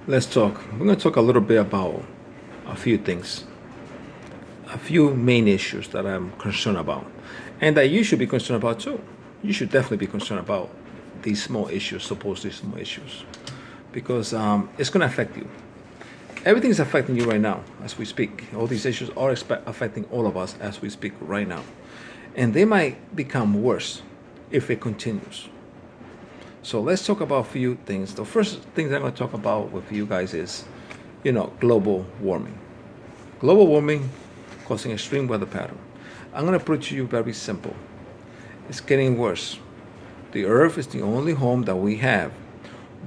Let's talk. We're going to talk a little bit about a few things, a few main issues that I'm concerned about, and that you should be concerned about too. You should definitely be concerned about these small issues, supposedly small issues, because it's going to affect you. Everything is affecting you right now as we speak. All these issues are affecting all of us as we speak right now, and they might become worse if it continues. So let's talk about a few things. The first thing that I'm going to talk about with you guys is, global warming. Global warming causing extreme weather pattern. I'm going to put it to you very simple. It's getting worse. The earth is the only home that we have.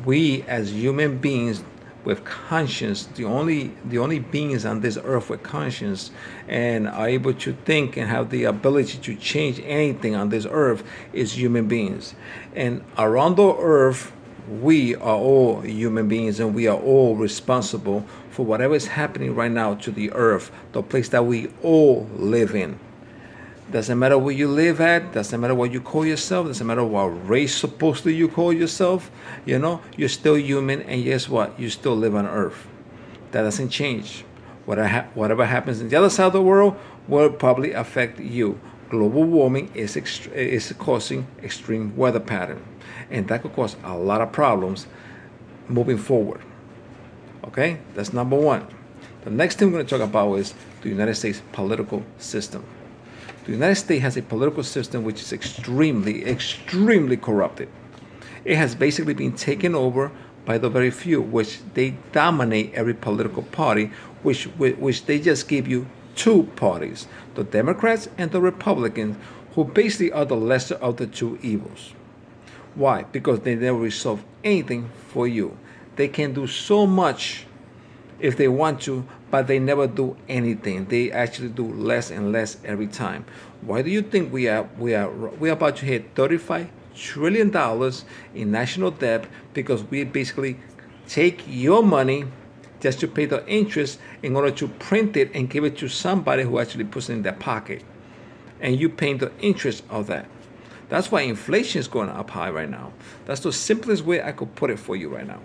We as human beings with conscience, the only beings on this earth with conscience and are able to think and have the ability to change anything on this earth is human beings. And around the earth, we are all human beings and we are all responsible for whatever is happening right now to the earth, the place that we all live in. Doesn't matter where you live at, doesn't matter what you call yourself, doesn't matter what race supposedly you call yourself, you're still human, and guess what? You still live on earth. That doesn't change. Whatever happens in the other side of the world will probably affect you. Global warming is causing extreme weather pattern, and that could cause a lot of problems moving forward. Okay, that's number one. The next thing we're going to talk about is the United States political system. The United States has a political system which is extremely, extremely corrupted. It has basically been taken over by the very few, which they dominate every political party, which they just give you two parties, the Democrats and the Republicans, who basically are the lesser of the two evils. Why? Because they never resolve anything for you. They can do so much if they want to, but they never do anything. They actually do less and less every time. Why do you think we are about to hit $35 trillion in national debt? Because we basically take your money just to pay the interest in order to print it and give it to somebody who actually puts it in their pocket, and you paying the interest of that. That's why inflation is going up high right now. That's the simplest way I could put it for you right now.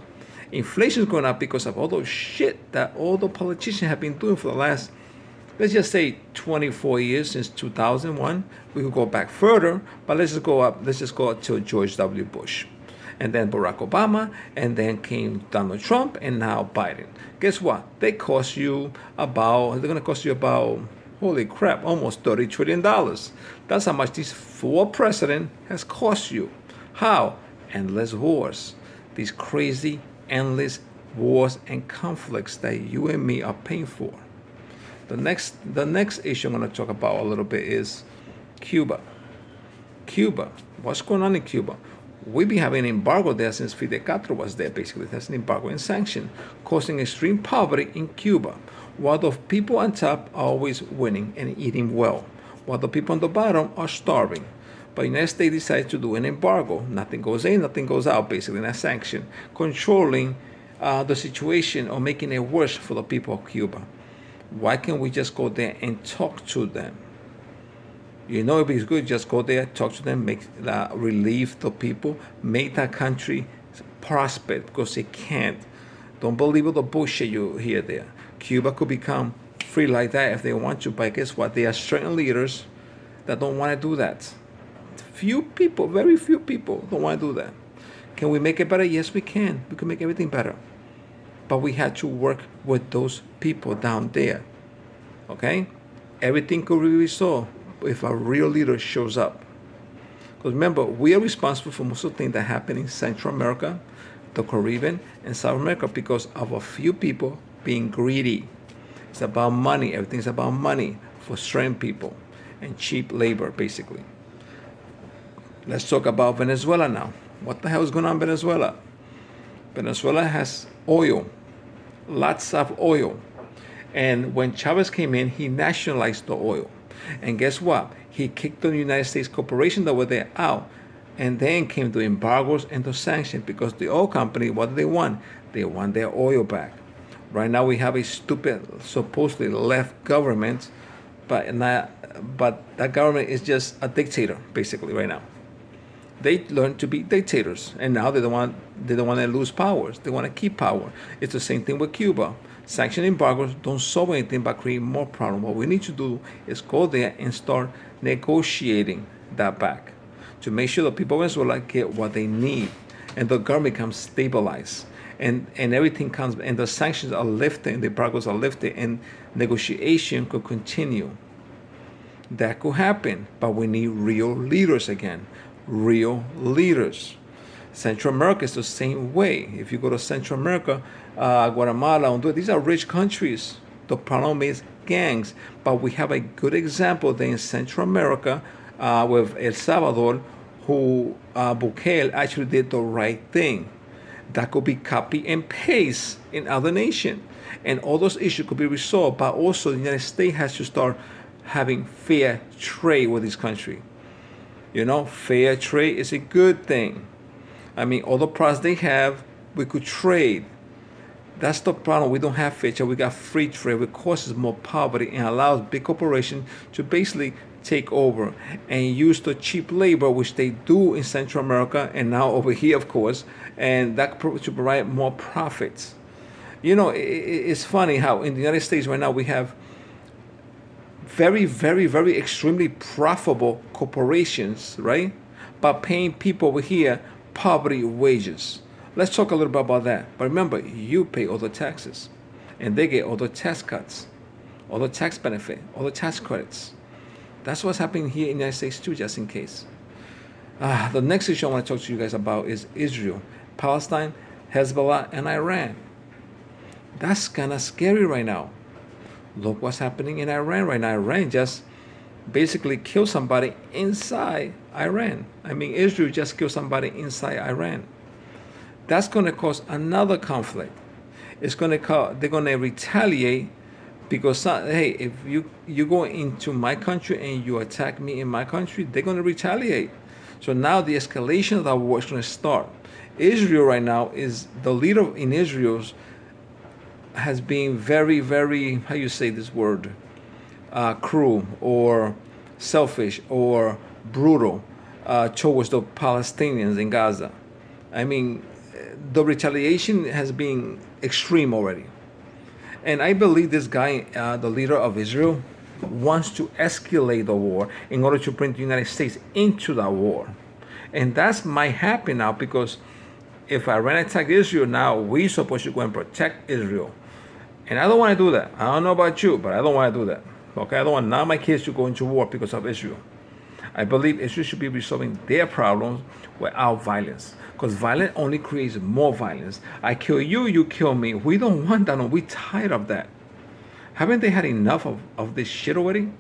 Inflation is going up because of all those shit that all the politicians have been doing for the last, let's just say, 24 years since 2001. We could go back further, but let's just go up. Let's just go up till George W. Bush, and then Barack Obama, and then came Donald Trump, and now Biden. Guess what? They're going to cost you about, holy crap, almost $30 trillion. That's how much this four president has cost you. How? Endless wars. These crazy endless wars and conflicts that you and me are paying for. The next issue I'm going to talk about a little bit is Cuba. Cuba. What's going on in Cuba? We've been having an embargo there since Fidel Castro was there, basically. That's an embargo and sanction, causing extreme poverty in Cuba, while the people on top are always winning and eating well, while the people on the bottom are starving. But the United States decides to do an embargo. Nothing goes in, nothing goes out, basically, in a sanction, controlling the situation or making it worse for the people of Cuba. Why can't we just go there and talk to them? It'd be good, just go there, talk to them, relieve the people, make that country prosper, because they can't. Don't believe all the bullshit you hear there. Cuba could become free like that if they want to, but guess what? There are certain leaders that don't want to do that. Few people, very few people don't want to do that. Can we make it better? Yes, we can. We can make everything better. But we had to work with those people down there. Okay? Everything could be resolved if a real leader shows up. Because remember, we are responsible for most of the things that happen in Central America, the Caribbean, and South America because of a few people being greedy. It's about money. Everything's about money for certain people and cheap labor, basically. Let's talk about Venezuela now. What the hell is going on in Venezuela? Venezuela has oil, lots of oil. And when Chavez came in, he nationalized the oil. And guess what? He kicked the United States corporation that were there out. And then came the embargoes and the sanctions because the oil company, what do they want? They want their oil back. Right now we have a stupid, supposedly left government, but that government is just a dictator, basically, right now. They learned to be dictators, and now they don't want to lose powers. They want to keep power. It's the same thing with Cuba. Sanction embargoes don't solve anything but create more problems. What we need to do is go there and start negotiating that back to make sure the people of Venezuela get what they need and the government becomes stabilized and everything comes and the sanctions are lifted and the embargoes are lifted and negotiation could continue. That could happen, but we need real leaders again. Real leaders. Central America is the same way. If you go to Central America, Guatemala, Honduras, these are rich countries. The problem is gangs. But we have a good example there in Central America with El Salvador, who Bukele actually did the right thing. That could be copy and paste in other nations. And all those issues could be resolved. But also the United States has to start having fair trade with this country. You know, fair trade is a good thing. I mean, all the products they have, we could trade. That's the problem. We don't have fair trade. We got free trade, which causes more poverty and allows big corporations to basically take over and use the cheap labor, which they do in Central America and now over here, of course, and that to provide more profits. You know, it's funny how in the United States right now we have very, very, very extremely profitable corporations, right? But paying people over here poverty wages. Let's talk a little bit about that. But remember, you pay all the taxes, and they get all the tax cuts, all the tax benefit, all the tax credits. That's what's happening here in the United States too, just in case. The next issue I want to talk to you guys about is Israel, Palestine, Hezbollah, and Iran. That's kind of scary right now. Look what's happening in Iran right now. Iran just basically killed somebody inside Iran. I mean, Israel just killed somebody inside Iran. That's going to cause another conflict. It's going to cause, they're going to retaliate because, hey, if you go into my country and you attack me in my country, they're going to retaliate. So now the escalation of that war is going to start. Israel right now is the leader in Israel's has been very, very, how you say this word, cruel or selfish or brutal towards the Palestinians in Gaza. I mean, the retaliation has been extreme already. And I believe this guy, the leader of Israel, wants to escalate the war in order to bring the United States into that war. And that might happen now because if Iran attacked Israel now, we're supposed to go and protect Israel. And I don't want to do that. I don't know about you, but I don't want to do that. Okay, I don't want none of my kids to go into war because of Israel. I believe Israel should be resolving their problems without violence. Because violence only creates more violence. I kill you, you kill me. We don't want that. No, we're tired of that. Haven't they had enough of this shit already?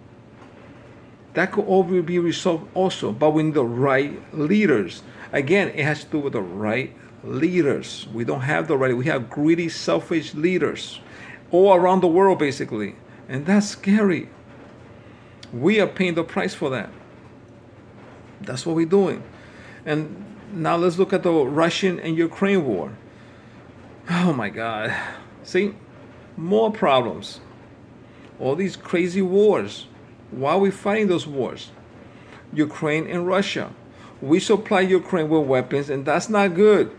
That could all be resolved also, but we need the right leaders. Again, it has to do with the right leaders. We don't have the right. We have greedy, selfish leaders all around the world, basically. And that's scary. We are paying the price for that. That's what we're doing. And now let's look at the Russian and Ukraine war. Oh my God. See, more problems. All these crazy wars. Why are we fighting those wars? Ukraine and Russia. We supply Ukraine with weapons, and that's not good.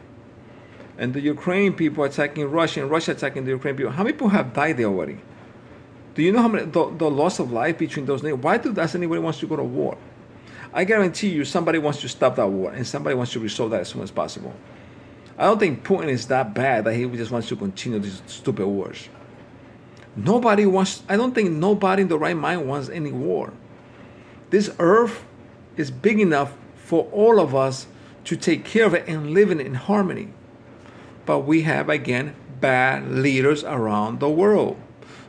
And the Ukrainian people attacking Russia and Russia attacking the Ukrainian people. How many people have died there already? Do you know how many the loss of life between those nations? Why does anybody wants to go to war? I guarantee you somebody wants to stop that war and somebody wants to resolve that as soon as possible. I don't think Putin is that bad that he just wants to continue these stupid wars. I don't think nobody in the right mind wants any war. This earth is big enough for all of us to take care of it and live in harmony. But we have, again, bad leaders around the world.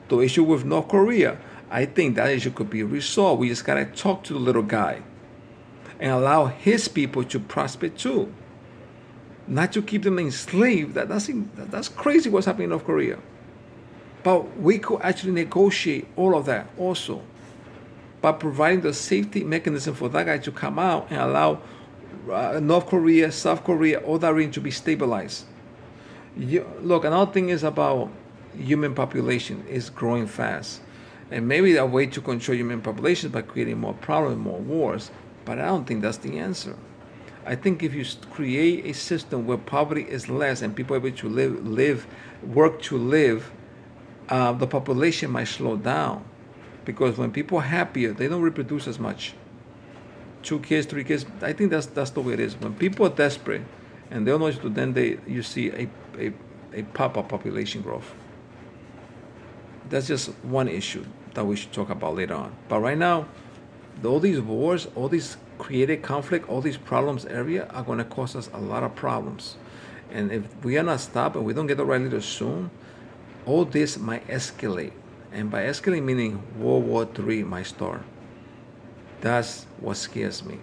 The issue with North Korea, I think that issue could be resolved. We just got to talk to the little guy and allow his people to prosper too. Not to keep them enslaved. That's crazy what's happening in North Korea. But we could actually negotiate all of that also by providing the safety mechanism for that guy to come out and allow North Korea, South Korea, all that region to be stabilized. Look, another thing is about human population is growing fast. And maybe a way to control human population is by creating more problems, more wars. But I don't think that's the answer. I think if you create a system where poverty is less and people are able to work to live, the population might slow down. Because when people are happier, they don't reproduce as much. 2 kids, 3 kids. I think that's the way it is. When people are desperate and they don't know what to do, then you see a pop-up population growth. That's just one issue that we should talk about later on. But right now, all these wars, all these created conflict, all these problems area are going to cause us a lot of problems. And if we are not stopped and we don't get the right leaders soon, all this might escalate. And by escalate meaning World War III might start. That's what scares me.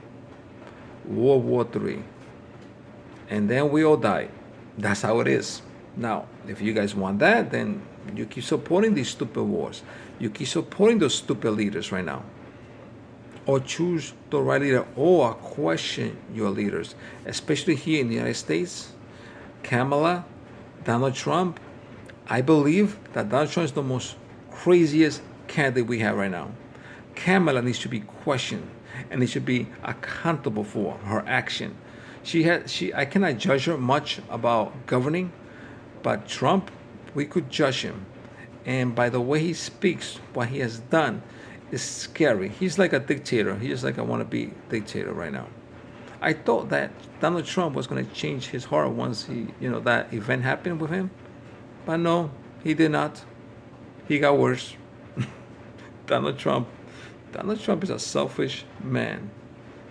World War III. And then we all die. That's how it is. Now, if you guys want that, then you keep supporting these stupid wars. You keep supporting those stupid leaders right now. Or choose the right leader or question your leaders. Especially here in the United States, Kamala, Donald Trump. I believe that Donald Trump is the most craziest candidate we have right now. Kamala needs to be questioned and needs to be accountable for her action. I cannot judge her much about governing, but Trump, we could judge him. And by the way he speaks, what he has done is scary. He's like a dictator. He's just like a wannabe dictator right now. I thought that Donald Trump was going to change his heart once that event happened with him. But no, he did not. He got worse. Donald Trump is a selfish man.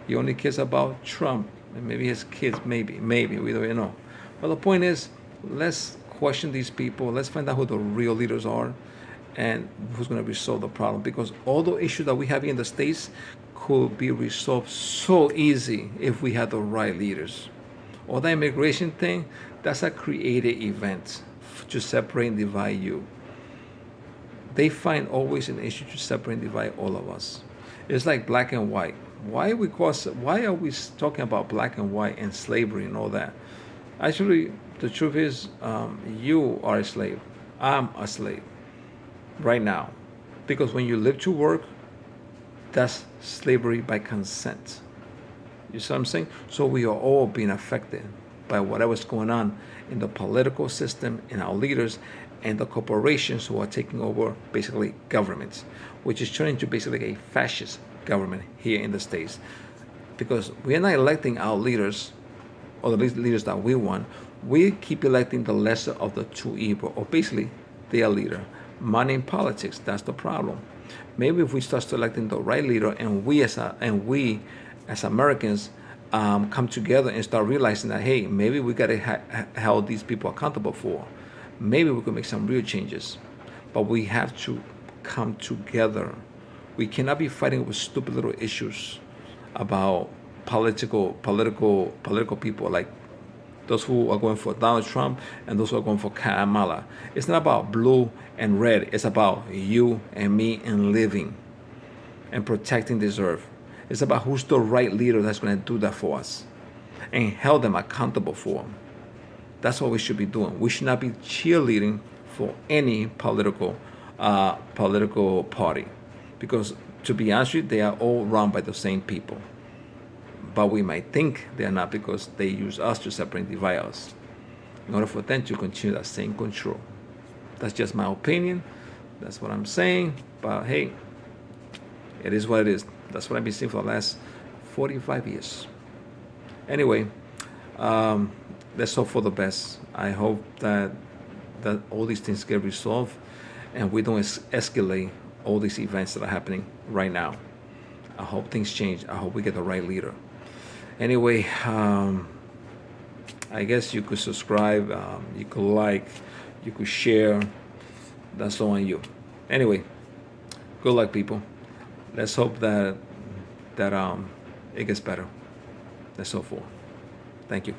He only cares about Trump and maybe his kids, maybe, we don't know. But the point is, let's question these people. Let's find out who the real leaders are and who's going to resolve the problem. Because all the issues that we have in the States could be resolved so easy if we had the right leaders. All that immigration thing, that's a created event to separate and divide you. They find always an issue to separate and divide all of us. It's like black and white. Why are we talking about black and white and slavery and all that? Actually, the truth is, you are a slave. I'm a slave right now. Because when you live to work, that's slavery by consent. You see what I'm saying? So we are all being affected by whatever's going on in the political system, in our leaders, and the corporations who are taking over basically governments, which is turning into basically a fascist government here in the States. Because we are not electing our leaders, or the leaders that we want. We keep electing the lesser of the two evil, or basically their leader. Money in politics, that's the problem. Maybe if we start selecting the right leader, and we as Americans come together and start realizing that, hey, maybe we got to hold these people accountable for. Maybe we could make some real changes. But we have to come together. We cannot be fighting with stupid little issues about political people, like those who are going for Donald Trump and those who are going for Kamala. It's not about blue and red. It's about you and me and living and protecting this earth. It's about who's the right leader that's going to do that for us and hold them accountable for them. That's what we should be doing. We should not be cheerleading for any political party, because to be honest with you, they are all run by the same people. But we might think they are not, because they use us to separate and divide us in order for them to continue that same control. That's just my opinion. That's what I'm saying. But hey, it is what it is. That's what I've been saying for the last 45 years. Anyway, let's hope for the best. I hope that all these things get resolved and we don't escalate all these events that are happening right now. I hope things change. I hope we get the right leader. Anyway, I guess you could subscribe, you could like, you could share. That's all on you. Anyway, good luck, people. Let's hope that it gets better. That's all for. Thank you.